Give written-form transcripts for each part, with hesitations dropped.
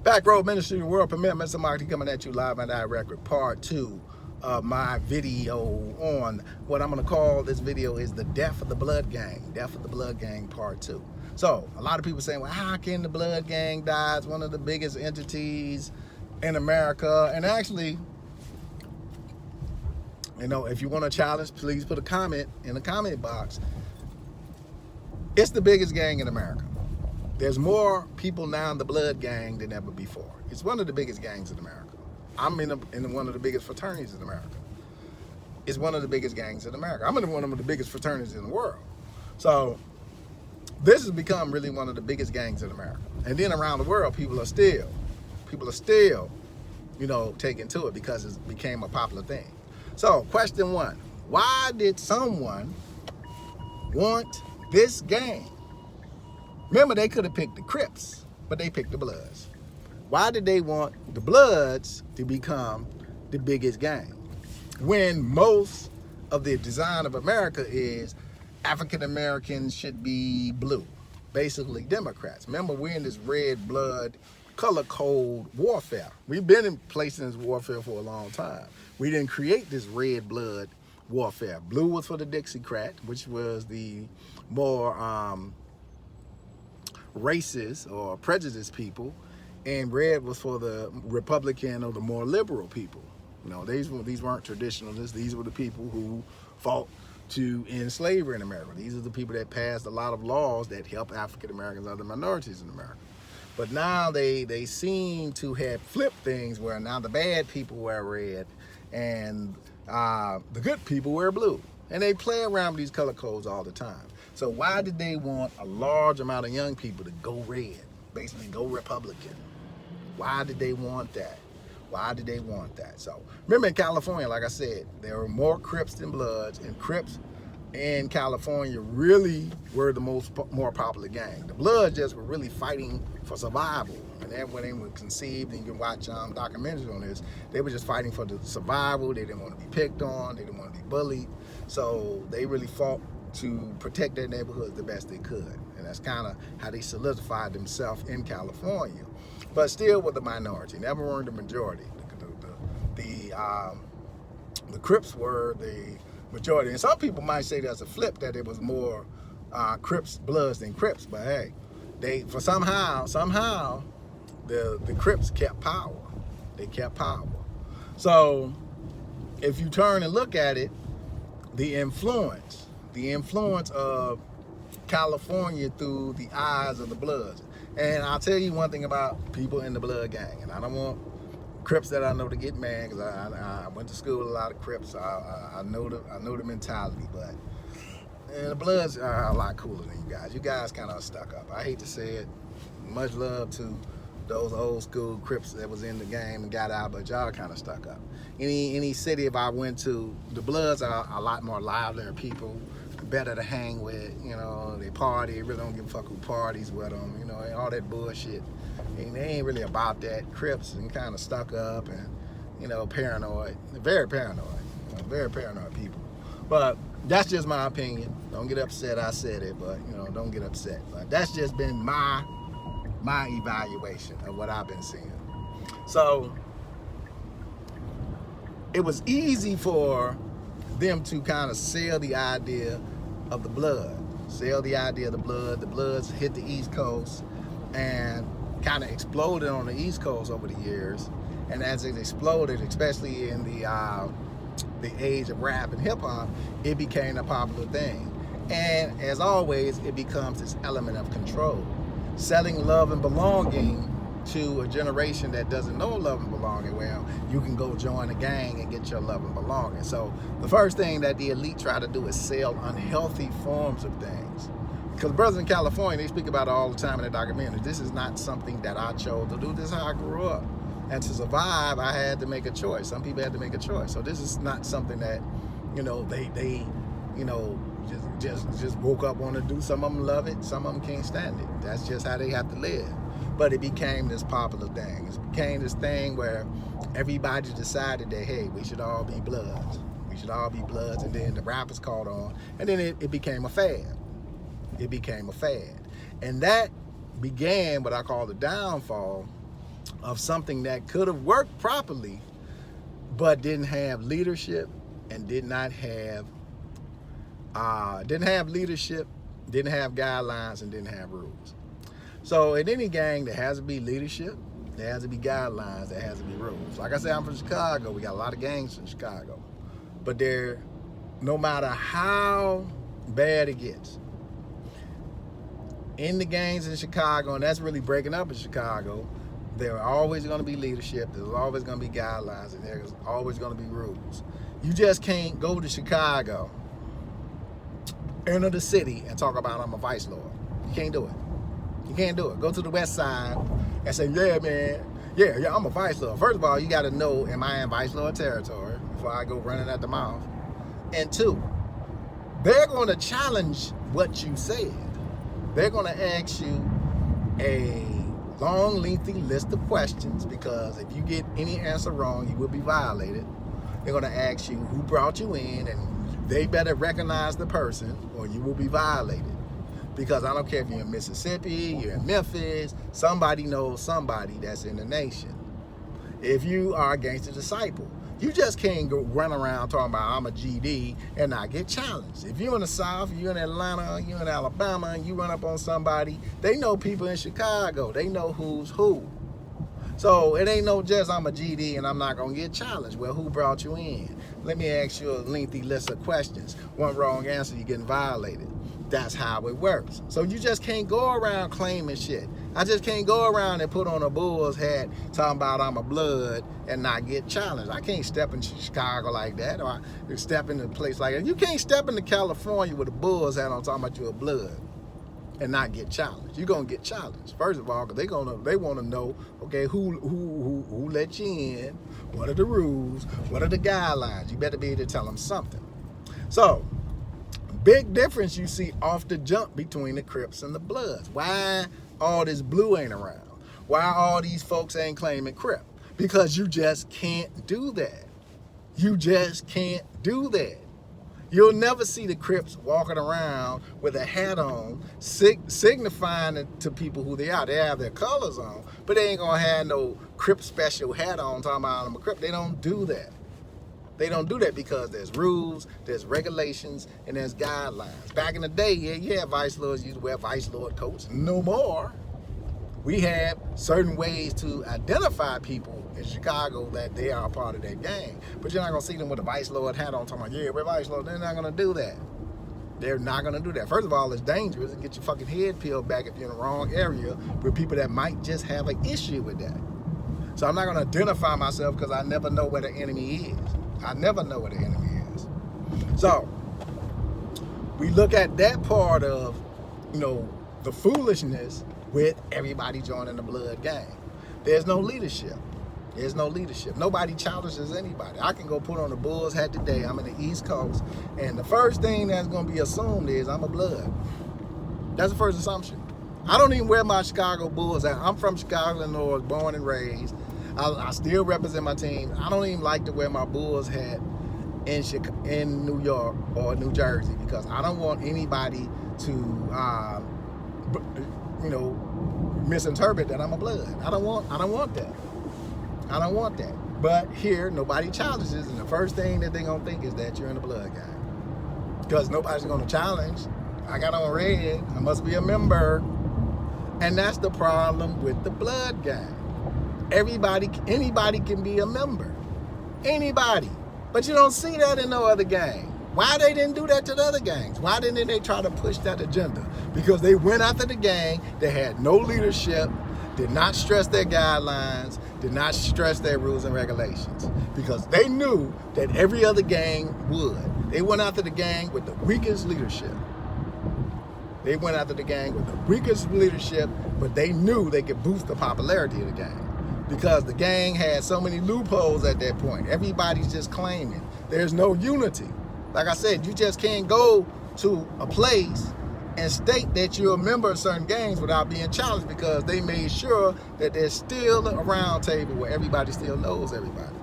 Back Road Ministry, the World Premiere, Mr. Marty coming at you live and direct with part 2 of my video on what I'm going to call this video is the Death of the Blood Gang. Death of the Blood Gang part 2. So, a lot of people saying, well, how can the Blood Gang die? It's one of the biggest entities in America. And actually, you know, if you want to challenge, please put a comment in the comment box. It's the biggest gang in America. There's more people now in the Blood Gang than ever before. It's one of the biggest gangs in America. I'm in one of the biggest fraternities in America. It's one of the biggest gangs in America. I'm in one of the biggest fraternities in the world. So this has become really one of the biggest gangs in America. And then around the world, people are still, you know, taking to it because it became a popular thing. So question 1, why did someone want this gang? Remember, they could have picked the Crips, but they picked the Bloods. Why did they want the Bloods to become the biggest gang? When most of the design of America is African Americans should be blue, basically Democrats. Remember, we're in this red blood color code warfare. We've been in placing this warfare for a long time. We didn't create this red blood warfare. Blue was for the Dixiecrat, which was the more racist or prejudiced people, and red was for the Republican or the more liberal people. You know, these weren't traditionalists. These were the people who fought to end slavery in America. These are the people that passed a lot of laws that help African Americans and other minorities in America. But now they seem to have flipped things where now the bad people wear red and the good people wear blue. And they play around with these color codes all the time. So why did they want a large amount of young people to go red, basically go Republican? Why did they want that? Why did they want that? So remember, in California, like I said, there were more Crips than Bloods, and Crips in California really were the more popular gang. The Bloods just were really fighting for survival. And then when they were conceived, and you can watch documentaries on this, they were just fighting for the survival. They didn't want to be picked on. They didn't want to be bullied. So they really fought to protect their neighborhoods the best they could. And that's kind of how they solidified themselves in California. But still with the minority, never were the majority. The Crips were the majority. And some people might say there's a flip, that it was more Crips, Bloods than Crips. But hey, somehow the Crips kept power. They kept power. So if you turn and look at it, the influence of California through the eyes of the Bloods. And I'll tell you one thing about people in the Blood Gang, and I don't want Crips that I know to get mad, because I went to school with a lot of Crips. I know the mentality, but the Bloods are a lot cooler than you guys. You guys kind of stuck up. I hate to say it. Much love to those old school Crips that was in the game and got out, but y'all kind of stuck up. Any city if I went to, the Bloods are a lot more livelier people, better to hang with. You know, they party, they really don't give a fuck who parties with them. You know, all that bullshit. And they ain't really about that. Crips and kind of stuck up and, you know, paranoid. Very paranoid. You know, very paranoid people. But that's just my opinion. Don't get upset I said it, but, you know, don't get upset. But that's just been my evaluation of what I've been seeing. So it was easy for them to kind of sell the idea of the blood. Sell the idea of the blood. The Bloods hit the East Coast and kind of exploded on the East Coast over the years. And as it exploded, especially in the age of rap and hip hop, it became a popular thing. And as always, it becomes this element of control. Selling love and belonging to a generation that doesn't know love and belonging. Well, you can go join a gang and get your love and belonging. So the first thing that the elite try to do is sell unhealthy forms of things. Because brothers in California, they speak about it all the time in their documentaries. This is not something that I chose to do. This is how I grew up. And to survive, I had to make a choice. Some people had to make a choice. So this is not something that, you know, they you know, just woke up wanting to do. Some of them love it, some of them can't stand it. That's just how they have to live. But it became this popular thing. It became this thing where everybody decided that, hey, we should all be Bloods. We should all be Bloods. And then the rappers caught on. And then it became a fad. It became a fad. And that began what I call the downfall of something that could have worked properly, but didn't have leadership and didn't have leadership, didn't have guidelines, and didn't have rules. So in any gang, there has to be leadership, there has to be guidelines, there has to be rules. Like I said, I'm from Chicago. We got a lot of gangs in Chicago. But no matter how bad it gets, in the gangs in Chicago, and that's really breaking up in Chicago, there are always going to be leadership, there's always going to be guidelines, and there's always going to be rules. You just can't go to Chicago, enter the city, and talk about I'm a vice lord. You can't do it. You can't do it. Go to the west side and say, yeah, man, yeah, I'm a vice lord. First of all, you got to know, am I in vice lord territory before I go running at the mouth? And two, they're going to challenge what you said. They're going to ask you a long, lengthy list of questions, because if you get any answer wrong, you will be violated. They're going to ask you who brought you in, and they better recognize the person or you will be violated. Because I don't care if you're in Mississippi, you're in Memphis, somebody knows somebody that's in the nation. If you are a gangster disciple, you just can't go run around talking about I'm a GD and not get challenged. If you're in the South, you're in Atlanta, you're in Alabama, and you run up on somebody, they know people in Chicago. They know who's who. So it ain't no just I'm a GD and I'm not going to get challenged. Well, who brought you in? Let me ask you a lengthy list of questions. One wrong answer, you're getting violated. That's how it works. So you just can't go around claiming shit. I just can't go around and put on a Bulls hat talking about I'm a blood and not get challenged. I can't step into Chicago like that, or I step into a place like that. You can't step into California with a Bulls hat on talking about you a blood and not get challenged. You're gonna get challenged. First of all, because they want to know, okay, who let you in? What are the rules? What are the guidelines? You better be able to tell them something. So, big difference you see off the jump between the Crips and the Bloods. Why all this blue ain't around? Why all these folks ain't claiming Crip? Because you just can't do that. You just can't do that. You'll never see the Crips walking around with a hat on, signifying to people who they are. They have their colors on, but they ain't gonna have no Crip special hat on talking about I'm a Crip. They don't do that. They don't do that because there's rules, there's regulations, and there's guidelines. Back in the day, yeah, vice lords used to wear vice lord coats. No more. We have certain ways to identify people in Chicago that they are a part of that gang. But you're not going to see them with a vice lord hat on talking about, yeah, we're vice lord. They're not going to do that. They're not going to do that. First of all, it's dangerous and get your fucking head peeled back if you're in the wrong area with people that might just have an issue with that. So I'm not going to identify myself because I never know where the enemy is. I never know where the enemy is. So we look at that part of, the foolishness with everybody joining the blood gang. There's no leadership. There's no leadership. Nobody challenges anybody. I can go put on the Bulls hat today. I'm in the East Coast, and the first thing that's going to be assumed is I'm a blood. That's the first assumption. I don't even wear my Chicago Bulls hat. I'm from Chicago, Illinois, born and raised. I still represent my team. I don't even like to wear my Bulls hat in New York or New Jersey because I don't want anybody to, misinterpret that I'm a blood. I don't want that. I don't want that. But here, nobody challenges, and the first thing that they're gonna think is that you're in the blood gang. Because nobody's gonna challenge. I got on red. I must be a member, and that's the problem with the blood gang. Anybody can be a member. Anybody. But you don't see that in no other gang. Why they didn't do that to the other gangs? Why didn't they try to push that agenda? Because they went after the gang, they had no leadership, did not stress their guidelines, did not stress their rules and regulations. Because they knew that every other gang would. They went after the gang with the weakest leadership. They went after the gang with the weakest leadership, but they knew they could boost the popularity of the gang. Because the gang had so many loopholes at that point. Everybody's just claiming. There's no unity. Like I said, you just can't go to a place and state that you're a member of certain gangs without being challenged because they made sure that there's still a round table where everybody still knows everybody.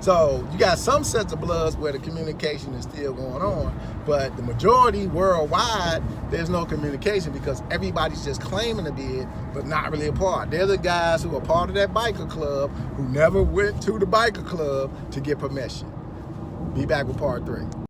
So you got some sets of Bloods where the communication is still going on, but the majority worldwide, there's no communication because everybody's just claiming to be it, but not really a part. They're the guys who are part of that biker club who never went to the biker club to get permission. Be back with part 3.